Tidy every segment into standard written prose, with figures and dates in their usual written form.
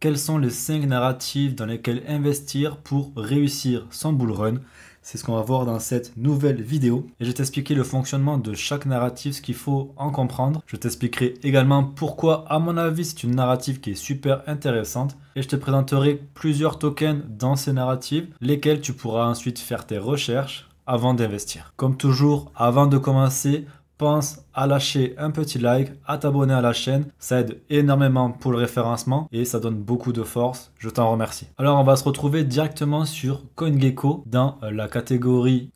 Quels sont les 5 narratifs dans lesquels investir pour réussir son bull run? C'est ce qu'on va voir dans cette nouvelle vidéo. Et je vais t'expliquer le fonctionnement de chaque narratif, ce qu'il faut en comprendre. Je t'expliquerai également pourquoi, à mon avis, c'est une narrative qui est super intéressante. Et je te présenterai plusieurs tokens dans ces narratifs, lesquels tu pourras ensuite faire tes recherches avant d'investir. Comme toujours, avant de commencer, pense à lâcher un petit like, à t'abonner à la chaîne, ça aide énormément pour le référencement et ça donne beaucoup de force, je t'en remercie. Alors on va se retrouver directement sur CoinGecko dans la catégorie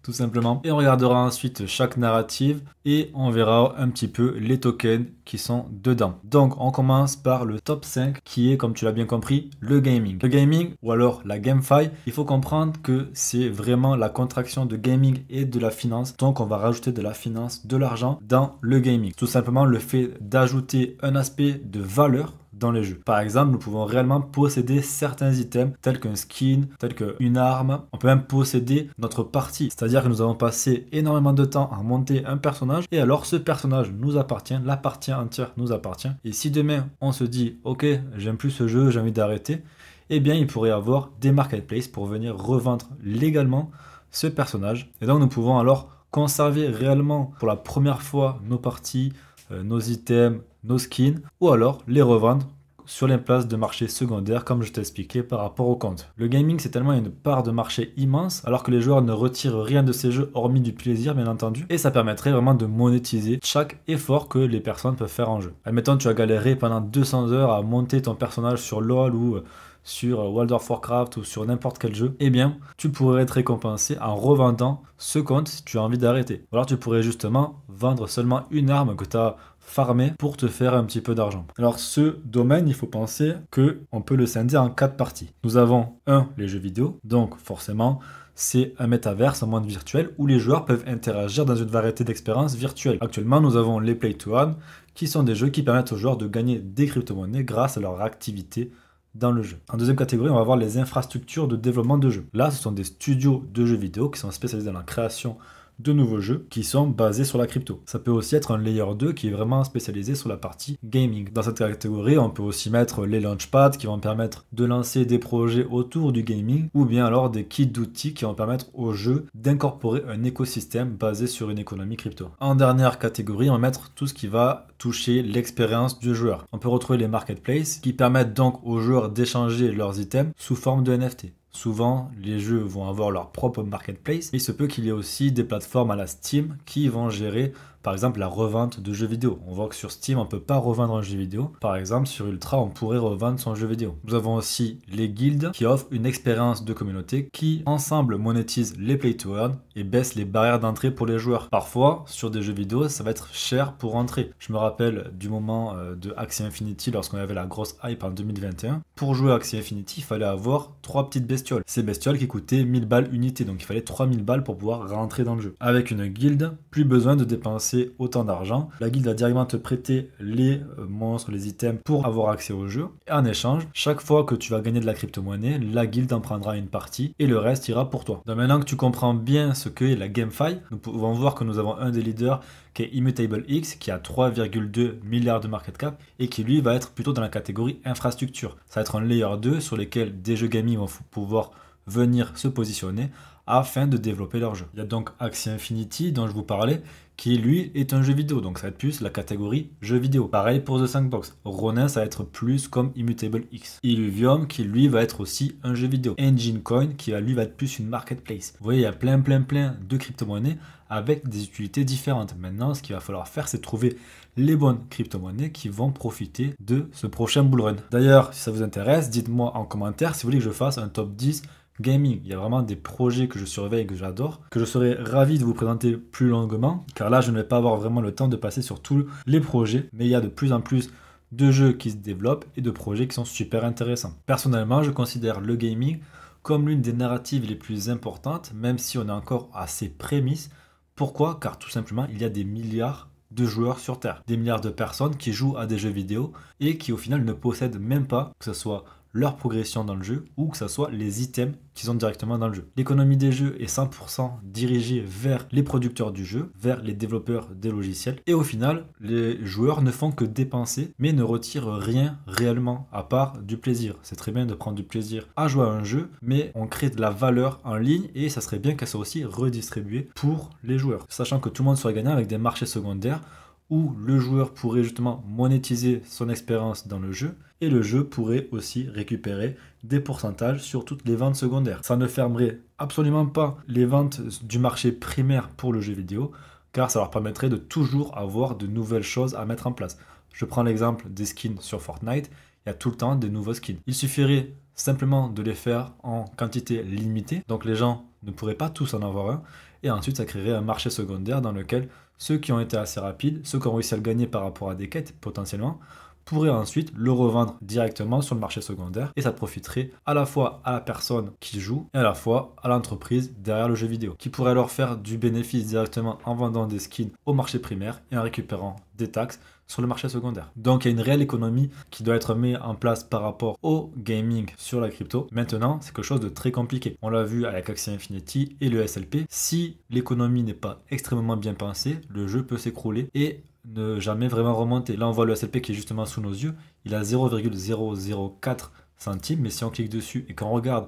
tout simplement, et on regardera ensuite chaque narrative et on verra un petit peu les tokens qui sont dedans. Donc on commence par le top 5 qui est, comme tu l'as bien compris, le gaming. Le gaming ou alors la GameFi, il faut comprendre que c'est vraiment la contraction de gaming et de la finance, donc on va rajouter de la finance, de l'argent dans le gaming. Tout simplement le fait d'ajouter un aspect de valeur dans les jeux. Par exemple, nous pouvons réellement posséder certains items tels qu'un skin, tels qu'une arme. On peut même posséder notre partie, c'est-à-dire que nous avons passé énormément de temps à monter un personnage et alors ce personnage nous appartient, la partie entière nous appartient. Et si demain on se dit ok, j'aime plus ce jeu, j'ai envie d'arrêter, eh bien il pourrait y avoir des marketplaces pour venir revendre légalement ce personnage. Et donc nous pouvons alors conserver réellement pour la première fois nos parties, nos items, nos skins, ou alors les revendre sur les places de marché secondaires comme je t'ai expliqué par rapport au compte. Le gaming, c'est tellement une part de marché immense alors que les joueurs ne retirent rien de ces jeux hormis du plaisir bien entendu, et ça permettrait vraiment de monétiser chaque effort que les personnes peuvent faire en jeu. Admettons tu as galéré pendant 200 heures à monter ton personnage sur LoL ou sur World of Warcraft ou sur n'importe quel jeu, eh bien, tu pourrais être récompensé en revendant ce compte si tu as envie d'arrêter. Ou alors tu pourrais justement vendre seulement une arme que tu as farmé pour te faire un petit peu d'argent. Alors ce domaine, il faut penser qu'on peut le scinder en 4 parties. Nous avons les jeux vidéo, donc forcément, c'est un métaverse, un monde virtuel où les joueurs peuvent interagir dans une variété d'expériences virtuelles. Actuellement, nous avons les Play to Earn, qui sont des jeux qui permettent aux joueurs de gagner des crypto-monnaies grâce à leur activité dans le jeu. En deuxième catégorie, on va voir les infrastructures de développement de jeux. Là, ce sont des studios de jeux vidéo qui sont spécialisés dans la création de nouveaux jeux qui sont basés sur la crypto. Ça peut aussi être un layer 2 qui est vraiment spécialisé sur la partie gaming. Dans cette catégorie, on peut aussi mettre les launchpads qui vont permettre de lancer des projets autour du gaming, ou bien alors des kits d'outils qui vont permettre aux jeux d'incorporer un écosystème basé sur une économie crypto. En dernière catégorie, on va mettre tout ce qui va toucher l'expérience du joueur. On peut retrouver les marketplaces qui permettent donc aux joueurs d'échanger leurs items sous forme de NFT. Souvent, les jeux vont avoir leur propre marketplace, mais il se peut qu'il y ait aussi des plateformes à la Steam qui vont gérer, par exemple, la revente de jeux vidéo. On voit que sur Steam, on ne peut pas revendre un jeu vidéo. Par exemple, sur Ultra, on pourrait revendre son jeu vidéo. Nous avons aussi les guildes qui offrent une expérience de communauté qui, ensemble, monétisent les play to earn et baissent les barrières d'entrée pour les joueurs. Parfois, sur des jeux vidéo, ça va être cher pour entrer. Je me rappelle du moment de Axie Infinity lorsqu'on avait la grosse hype en 2021. Pour jouer à Axie Infinity, il fallait avoir 3 petites bestioles. Ces bestioles qui coûtaient 1000 balles unité, donc il fallait 3000 balles pour pouvoir rentrer dans le jeu. Avec une guilde, plus besoin de dépenser autant d'argent. La guilde va directement te prêter les monstres, les items pour avoir accès au jeu. Et en échange, chaque fois que tu vas gagner de la crypto-monnaie, la guilde en prendra une partie et le reste ira pour toi. Donc maintenant que tu comprends bien ce qu'est la GameFi, nous pouvons voir que nous avons un des leaders qui est Immutable X, qui a 3,2 milliards de market cap et qui lui va être plutôt dans la catégorie infrastructure. Ça va être un layer 2 sur lesquels des jeux gaming vont pouvoir venir se positionner afin de développer leur jeu. Il y a donc Axie Infinity dont je vous parlais, qui lui est un jeu vidéo, donc ça va être plus la catégorie jeu vidéo. Pareil pour The Sandbox. Ronin, ça va être plus comme Immutable X. Illuvium qui lui va être aussi un jeu vidéo. Engine Coin qui lui va être plus une marketplace. Vous voyez, il y a plein de crypto-monnaies avec des utilités différentes. Maintenant, ce qu'il va falloir faire, c'est trouver les bonnes crypto-monnaies qui vont profiter de ce prochain bull run. D'ailleurs, si ça vous intéresse, dites-moi en commentaire si vous voulez que je fasse un top 10 gaming. Il y a vraiment des projets que je surveille et que j'adore, que je serais ravi de vous présenter plus longuement, car là je ne vais pas avoir vraiment le temps de passer sur tous les projets, mais il y a de plus en plus de jeux qui se développent et de projets qui sont super intéressants. Personnellement, je considère le gaming comme l'une des narratives les plus importantes, même si on est encore à ses prémices. Pourquoi? Car tout simplement, il y a des milliards de joueurs sur Terre, des milliards de personnes qui jouent à des jeux vidéo et qui au final ne possèdent même pas, que ce soit leur progression dans le jeu ou que ce soit les items qu'ils ont directement dans le jeu. L'économie des jeux est 100% dirigée vers les producteurs du jeu, vers les développeurs des logiciels. Et au final, les joueurs ne font que dépenser, mais ne retirent rien réellement, à part du plaisir. C'est très bien de prendre du plaisir à jouer à un jeu, mais on crée de la valeur en ligne et ça serait bien qu'elle soit aussi redistribuée pour les joueurs. Sachant que tout le monde soit gagnant avec des marchés secondaires où le joueur pourrait justement monétiser son expérience dans le jeu et le jeu pourrait aussi récupérer des pourcentages sur toutes les ventes secondaires. Ça ne fermerait absolument pas les ventes du marché primaire pour le jeu vidéo car ça leur permettrait de toujours avoir de nouvelles choses à mettre en place. Je prends l'exemple des skins sur Fortnite, il y a tout le temps des nouveaux skins. Il suffirait simplement de les faire en quantité limitée, donc les gens ne pourraient pas tous en avoir un, et ensuite ça créerait un marché secondaire dans lequel ceux qui ont été assez rapides, ceux qui ont réussi à le gagner par rapport à des quêtes potentiellement, pourraient ensuite le revendre directement sur le marché secondaire et ça profiterait à la fois à la personne qui joue et à la fois à l'entreprise derrière le jeu vidéo qui pourrait alors faire du bénéfice directement en vendant des skins au marché primaire et en récupérant des taxes sur le marché secondaire. Donc il y a une réelle économie qui doit être mise en place par rapport au gaming sur la crypto. Maintenant, c'est quelque chose de très compliqué. On l'a vu avec Axie Infinity et le SLP. Si l'économie n'est pas extrêmement bien pensée, le jeu peut s'écrouler et ne jamais vraiment remonter. Là, on voit le SLP qui est justement sous nos yeux. Il a 0,004 centimes, mais si on clique dessus et qu'on regarde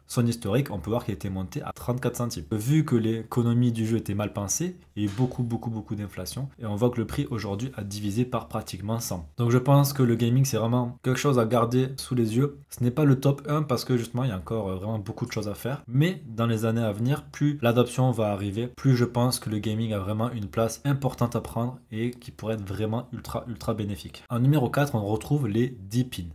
son historique, on peut voir qu'il a été monté à 34 centimes. Vu que l'économie du jeu était mal pensée, il y a eu beaucoup d'inflation et on voit que le prix aujourd'hui a divisé par pratiquement 100. Donc je pense que le gaming c'est vraiment quelque chose à garder sous les yeux. Ce n'est pas le top 1 parce que justement il y a encore vraiment beaucoup de choses à faire. Mais dans les années à venir, plus l'adoption va arriver, plus je pense que le gaming a vraiment une place importante à prendre et qui pourrait être vraiment ultra bénéfique. En numéro 4, on retrouve les DePIN.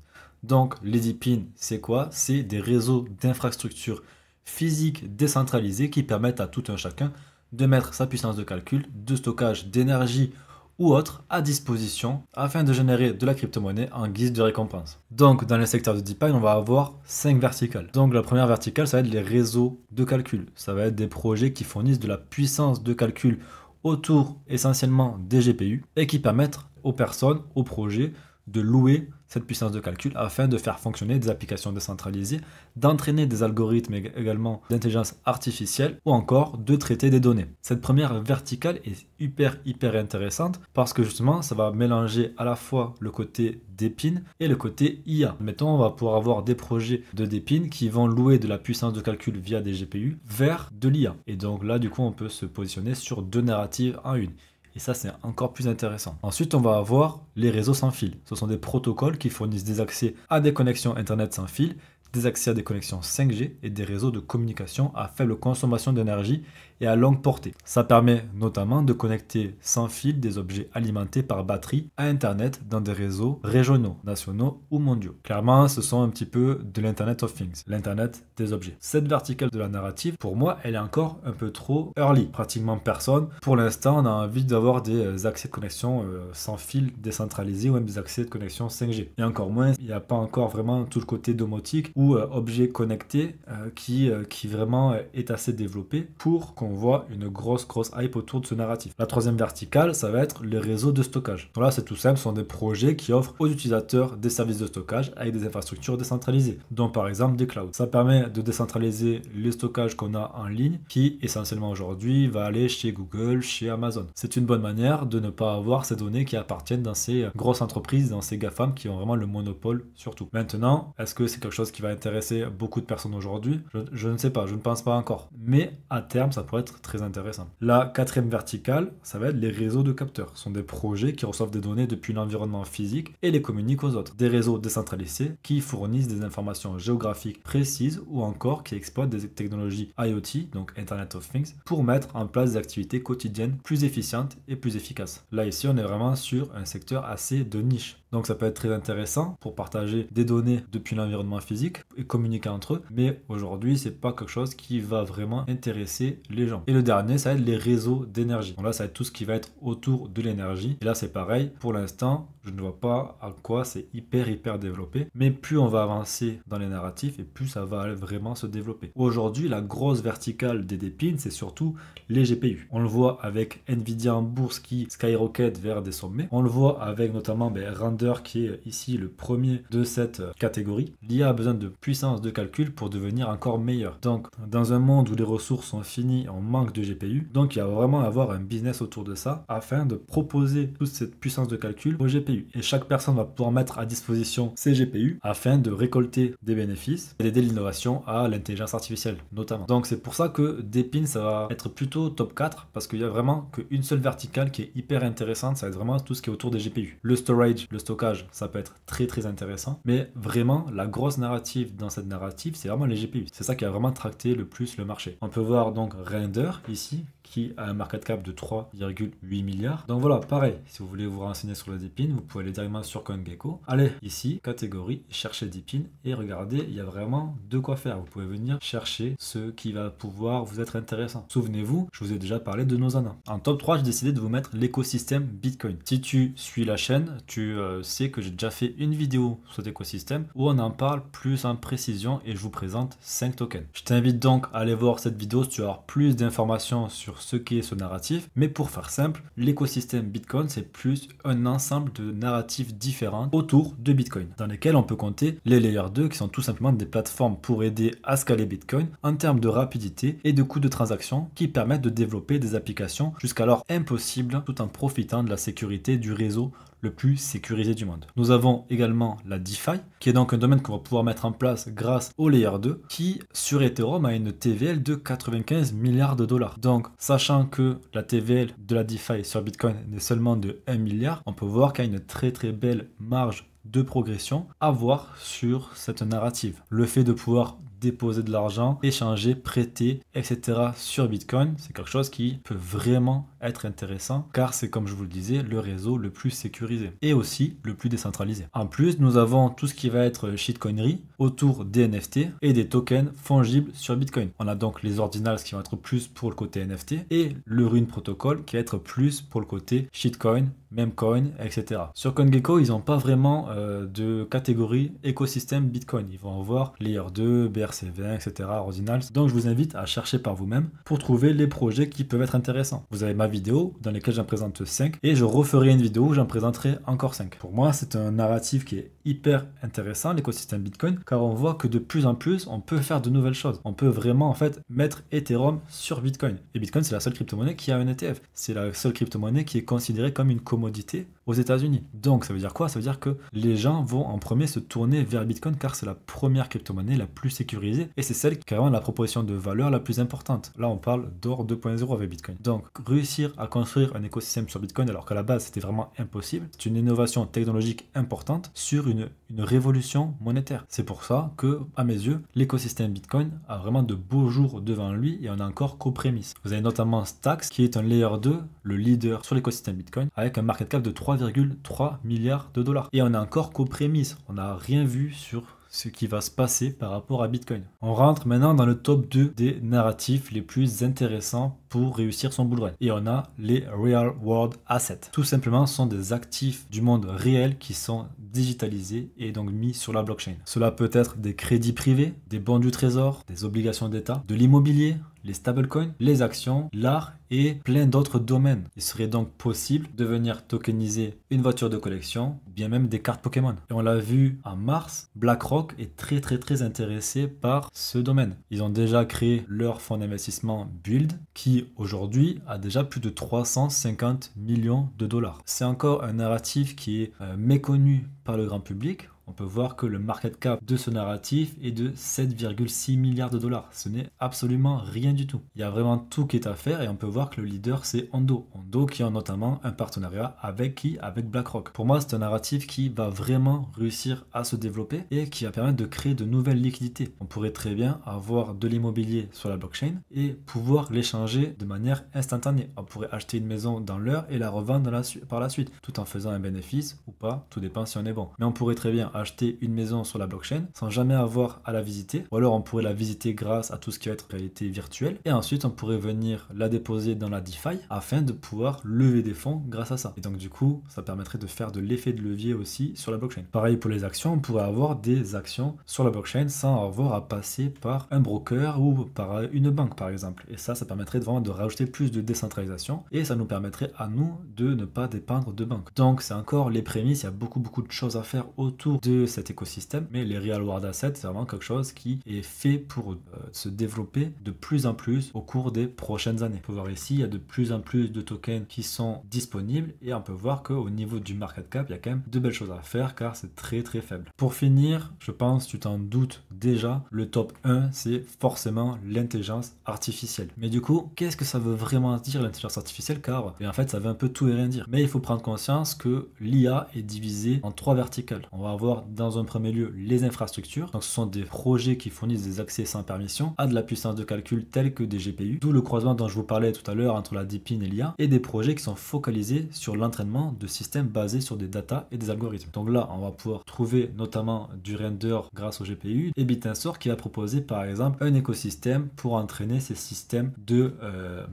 Donc les DePIN, c'est quoi? C'est des réseaux d'infrastructures physiques décentralisés qui permettent à tout un chacun de mettre sa puissance de calcul, de stockage d'énergie ou autre à disposition afin de générer de la crypto-monnaie en guise de récompense. Donc dans le secteur de DePIN, on va avoir 5 verticales. Donc la première verticale, ça va être les réseaux de calcul. Ça va être des projets qui fournissent de la puissance de calcul autour essentiellement des GPU et qui permettent aux personnes, aux projets de louer cette puissance de calcul afin de faire fonctionner des applications décentralisées, d'entraîner des algorithmes également d'intelligence artificielle ou encore de traiter des données. Cette première verticale est hyper intéressante parce que justement ça va mélanger à la fois le côté DePIN et le côté IA. Mettons, on va pouvoir avoir des projets de DePIN qui vont louer de la puissance de calcul via des GPU vers de l'IA. Et donc là du coup on peut se positionner sur deux narratives en une. Et ça, c'est encore plus intéressant. Ensuite, on va avoir les réseaux sans fil. Ce sont des protocoles qui fournissent des accès à des connexions Internet sans fil, des accès à des connexions 5G et des réseaux de communication à faible consommation d'énergie et à longue portée. Ça permet notamment de connecter sans fil des objets alimentés par batterie à Internet dans des réseaux régionaux, nationaux ou mondiaux. Clairement, ce sont un petit peu de l'Internet of Things, l'Internet des objets. Cette verticale de la narrative, pour moi, elle est encore un peu trop early. Pratiquement personne. Pour l'instant, on a envie d'avoir des accès de connexion sans fil décentralisés ou même des accès de connexion 5G. Et encore moins, il n'y a pas encore vraiment tout le côté domotique ou objet connecté qui vraiment est assez développé pour qu'on voit une grosse hype autour de ce narratif. La troisième verticale, ça va être les réseaux de stockage. Donc là, c'est tout simple, ce sont des projets qui offrent aux utilisateurs des services de stockage avec des infrastructures décentralisées, dont par exemple des clouds. Ça permet de décentraliser les stockages qu'on a en ligne, qui essentiellement aujourd'hui va aller chez Google, chez Amazon. C'est une bonne manière de ne pas avoir ces données qui appartiennent dans ces grosses entreprises, dans ces GAFAM qui ont vraiment le monopole sur tout. Maintenant, est-ce que c'est quelque chose qui va intéresser beaucoup de personnes aujourd'hui? Je ne sais pas, je ne pense pas encore. Mais à terme, ça pourrait être très intéressant. La quatrième verticale, ça va être les réseaux de capteurs. Ce sont des projets qui reçoivent des données depuis l'environnement physique et les communiquent aux autres. Des réseaux décentralisés qui fournissent des informations géographiques précises ou encore qui exploitent des technologies IoT, donc Internet of Things, pour mettre en place des activités quotidiennes plus efficientes et plus efficaces. Là, ici, on est vraiment sur un secteur assez de niche. Donc ça peut être très intéressant pour partager des données depuis l'environnement physique et communiquer entre eux. Mais aujourd'hui, c'est pas quelque chose qui va vraiment intéresser les gens. Et le dernier, ça va être les réseaux d'énergie. Donc là, ça va être tout ce qui va être autour de l'énergie. Et là, c'est pareil. Pour l'instant, je ne vois pas à quoi c'est hyper développé. Mais plus on va avancer dans les narratifs et plus ça va vraiment se développer. Aujourd'hui, la grosse verticale des DePIN, c'est surtout les GPU. On le voit avec Nvidia en bourse qui skyrocket vers des sommets. On le voit avec notamment Render qui est ici le premier de cette catégorie. L'IA a besoin de puissance de calcul pour devenir encore meilleur. Donc dans un monde où les ressources sont finies, on manque de GPU, donc il va vraiment avoir un business autour de ça afin de proposer toute cette puissance de calcul aux GPU. Et chaque personne va pouvoir mettre à disposition ses GPU afin de récolter des bénéfices et d'aider l'innovation à l'intelligence artificielle notamment. Donc c'est pour ça que Depin ça va être plutôt top 4 parce qu'il y a vraiment qu'une seule verticale qui est hyper intéressante, ça va être vraiment tout ce qui est autour des GPU. Le storage, le stockage, ça peut être très intéressant, mais vraiment la grosse narrative dans cette narrative, c'est vraiment les GPU. C'est ça qui a vraiment tracté le plus le marché. On peut voir donc Render ici qui a un market cap de 3,8 milliards. Donc voilà, pareil, si vous voulez vous renseigner sur le Depin, vous pouvez aller directement sur CoinGecko. Allez, ici, catégorie, cherchez Depin et regardez, il y a vraiment de quoi faire. Vous pouvez venir chercher ce qui va pouvoir vous être intéressant. Souvenez-vous, je vous ai déjà parlé de Nozana. En top 3, j'ai décidé de vous mettre l'écosystème Bitcoin. Si tu suis la chaîne, tu sais que j'ai déjà fait une vidéo sur cet écosystème où on en parle plus en précision et je vous présente 5 tokens. Je t'invite donc à aller voir cette vidéo si tu veux avoir plus d'informations sur ce qu'est ce narratif, mais pour faire simple, l'écosystème Bitcoin c'est plus un ensemble de narratifs différents autour de Bitcoin, dans lesquels on peut compter les Layer 2 qui sont tout simplement des plateformes pour aider à scaler Bitcoin en termes de rapidité et de coûts de transaction qui permettent de développer des applications jusqu'alors impossibles tout en profitant de la sécurité du réseau le plus sécurisé du monde. Nous avons également la DeFi, qui est donc un domaine qu'on va pouvoir mettre en place grâce au Layer 2, qui sur Ethereum a une TVL de 95 milliards de dollars. Donc, sachant que la TVL de la DeFi sur Bitcoin n'est seulement de 1 milliard, on peut voir qu'il y a une très belle marge de progression à voir sur cette narrative. Le fait de pouvoir déposer de l'argent, échanger, prêter, etc. sur Bitcoin, c'est quelque chose qui peut vraiment être intéressant car c'est, comme je vous le disais, le réseau le plus sécurisé et aussi le plus décentralisé. En plus, nous avons tout ce qui va être shitcoinerie autour des NFT et des tokens fongibles sur Bitcoin. On a donc les ordinals qui vont être plus pour le côté NFT et le Rune Protocol qui va être plus pour le côté shitcoin, memecoin, etc. Sur CoinGecko, ils n'ont pas vraiment de catégorie écosystème Bitcoin. Ils vont avoir Layer 2, BRC20, etc. Ordinals. Donc je vous invite à chercher par vous-même pour trouver les projets qui peuvent être intéressants. Vous avez ma vidéo dans laquelle j'en présente 5 et je referai une vidéo où j'en présenterai encore 5. Pour moi, c'est un narratif qui est hyper intéressant, l'écosystème Bitcoin, car on voit que de plus en plus, on peut faire de nouvelles choses. On peut vraiment en fait mettre Ethereum sur Bitcoin. Et Bitcoin, c'est la seule crypto-monnaie qui a un ETF. C'est la seule crypto-monnaie qui est considérée comme une commodité aux États-Unis. Donc ça veut dire quoi? Ça veut dire que les gens vont en premier se tourner vers Bitcoin car c'est la première crypto-monnaie la plus sécurisée et c'est celle qui a vraiment la proposition de valeur la plus importante. Là on parle d'or 2.0 avec Bitcoin. Donc réussir à construire un écosystème sur Bitcoin alors qu'à la base c'était vraiment impossible, c'est une innovation technologique importante sur une révolution monétaire. C'est pour ça que, à mes yeux, l'écosystème Bitcoin a vraiment de beaux jours devant lui et on a encore qu'aux prémices. Vous avez notamment Stacks qui est un Layer 2, le leader sur l'écosystème Bitcoin avec un market cap de 3,3 milliards de dollars. Et on est encore qu'aux prémices. On n'a rien vu sur ce qui va se passer par rapport à Bitcoin. On rentre maintenant dans le top 2 des narratifs les plus intéressants pour réussir son bull run. Et on a les Real World Assets. Tout simplement, ce sont des actifs du monde réel qui sont digitalisés et donc mis sur la blockchain. Cela peut être des crédits privés, des bons du trésor, des obligations d'État, de l'immobilier, les stablecoins, les actions, l'art et plein d'autres domaines. Il serait donc possible de venir tokeniser une voiture de collection, bien même des cartes Pokémon. Et on l'a vu en mars, BlackRock est très intéressé par ce domaine. Ils ont déjà créé leur fonds d'investissement Build qui aujourd'hui a déjà plus de 350 millions de dollars. C'est encore un narratif qui est méconnu par le grand public. On peut voir que le market cap de ce narratif est de 7,6 milliards de dollars. Ce n'est absolument rien du tout. Il y a vraiment tout qui est à faire et on peut voir que le leader c'est Ondo. Ondo qui a notamment un partenariat avec qui? Avec BlackRock. Pour moi c'est un narratif qui va vraiment réussir à se développer et qui va permettre de créer de nouvelles liquidités. On pourrait très bien avoir de l'immobilier sur la blockchain et pouvoir l'échanger de manière instantanée. On pourrait acheter une maison dans l'heure et la revendre par la suite tout en faisant un bénéfice ou pas, tout dépend si on est bon. Mais on pourrait très bien acheter une maison sur la blockchain sans jamais avoir à la visiter. Ou alors on pourrait la visiter grâce à tout ce qui va être réalité virtuelle. Et ensuite on pourrait venir la déposer dans la DeFi afin de pouvoir lever des fonds grâce à ça. Et donc du coup, ça permettrait de faire de l'effet de levier aussi sur la blockchain. Pareil pour les actions, on pourrait avoir des actions sur la blockchain sans avoir à passer par un broker ou par une banque par exemple. Et ça permettrait vraiment de rajouter plus de décentralisation et ça nous permettrait à nous de ne pas dépendre de banques. Donc c'est encore les prémices, il y a beaucoup de choses à faire autour de cet écosystème, mais les real world assets, c'est vraiment quelque chose qui est fait pour se développer de plus en plus au cours des prochaines années. On peut voir ici, il y a de plus en plus de tokens qui sont disponibles et on peut voir qu'au niveau du market cap, il y a quand même de belles choses à faire car c'est très faible. Pour finir, je pense, tu t'en doutes déjà, le top 1, c'est forcément l'intelligence artificielle. Mais du coup, qu'est-ce que ça veut vraiment dire l'intelligence artificielle? Car en fait, ça veut un peu tout et rien dire. Mais il faut prendre conscience que l'IA est divisée en 3 verticales. On va avoir dans un premier lieu les infrastructures. Donc ce sont des projets qui fournissent des accès sans permission à de la puissance de calcul telle que des GPU. D'où le croisement dont je vous parlais tout à l'heure entre la DeepIn et l'IA. Et des projets qui sont focalisés sur l'entraînement de systèmes basés sur des data et des algorithmes. Donc là, on va pouvoir trouver notamment du render grâce au GPU et Bitensor qui va proposer par exemple un écosystème pour entraîner ces systèmes de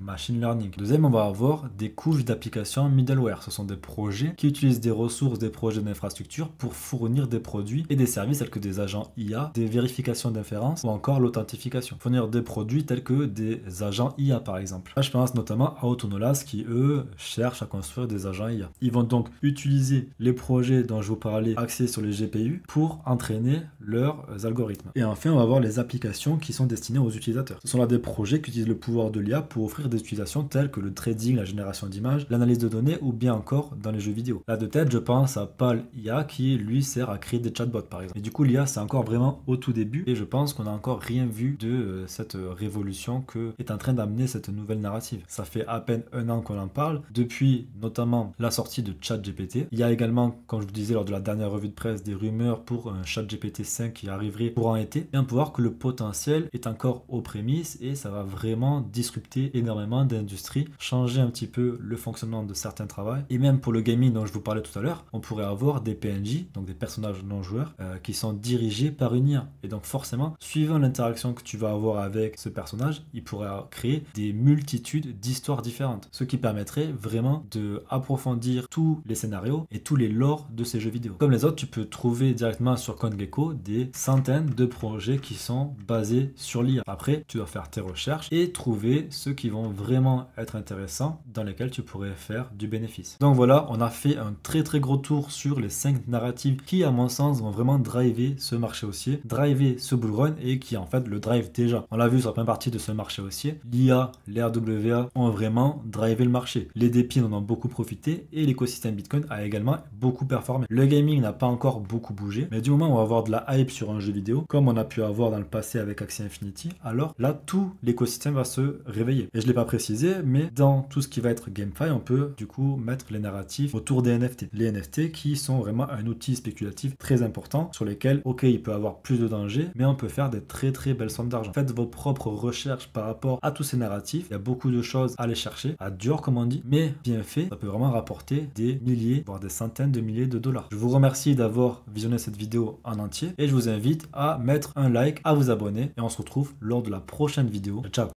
machine learning. Deuxième, on va avoir des couches d'applications middleware. Ce sont des projets qui utilisent des ressources des projets d'infrastructure pour fournir des produits et des services tels que des agents IA, des vérifications d'inférence ou encore l'authentification. Fournir des produits tels que des agents IA par exemple. Là, je pense notamment à Autonolas qui eux cherchent à construire des agents IA. Ils vont donc utiliser les projets dont je vous parlais axés sur les GPU pour entraîner leurs algorithmes. Et enfin, on va avoir les applications qui sont destinées aux utilisateurs. Ce sont là des projets qui utilisent le pouvoir de l'IA pour offrir des utilisations telles que le trading, la génération d'images, l'analyse de données ou bien encore dans les jeux vidéo. Là de tête, je pense à PAL IA qui lui sert à créer des chatbots par exemple. Et du coup, l'IA c'est encore vraiment au tout début et je pense qu'on n'a encore rien vu de cette révolution que est en train d'amener cette nouvelle narrative. Ça fait à peine un an qu'on en parle, depuis notamment la sortie de ChatGPT. Il y a également, comme je vous disais lors de la dernière revue de presse, des rumeurs pour un ChatGPT 5 qui arriverait courant été. Et on peut voir que le potentiel est encore aux prémices et ça va vraiment disrupter énormément d'industries, changer un petit peu le fonctionnement de certains travaux. Et même pour le gaming dont je vous parlais tout à l'heure, on pourrait avoir des PNJ, donc des personnages non joueurs, qui sont dirigés par une IA. Et donc forcément, suivant l'interaction que tu vas avoir avec ce personnage, il pourrait créer des multitudes d'histoires différentes. Ce qui permettrait vraiment de approfondir tous les scénarios et tous les lores de ces jeux vidéo. Comme les autres, tu peux trouver directement sur CoinGecko des centaines de projets qui sont basés sur l'IA. Après, tu dois faire tes recherches et trouver ceux qui vont vraiment être intéressants dans lesquels tu pourrais faire du bénéfice. Donc voilà, on a fait un très gros tour sur les 5 narratives qui, à mon sens, vont vraiment driver ce marché haussier, driver ce bull run et qui en fait le drive déjà. On l'a vu sur la première partie de ce marché haussier, l'IA, les RWA ont vraiment drivé le marché. Les DeepIn en ont beaucoup profité et l'écosystème Bitcoin a également beaucoup performé. Le gaming n'a pas encore beaucoup bougé, mais du moment où on va avoir de la hype sur un jeu vidéo, comme on a pu avoir dans le passé avec Axie Infinity, alors là tout l'écosystème va se réveiller. Et je ne l'ai pas précisé, mais dans tout ce qui va être GameFi, on peut du coup mettre les narratifs autour des NFT. Les NFT qui sont vraiment un outil spéculatif très important sur lesquels, ok, il peut avoir plus de dangers, mais on peut faire des très belles sommes d'argent. Faites vos propres recherches par rapport à tous ces narratifs. Il y a beaucoup de choses à aller chercher, à dur comme on dit, mais bien fait, ça peut vraiment rapporter des milliers, voire des centaines de milliers de dollars. Je vous remercie d'avoir visionné cette vidéo en entier et je vous invite à mettre un like, à vous abonner et on se retrouve lors de la prochaine vidéo. Ciao!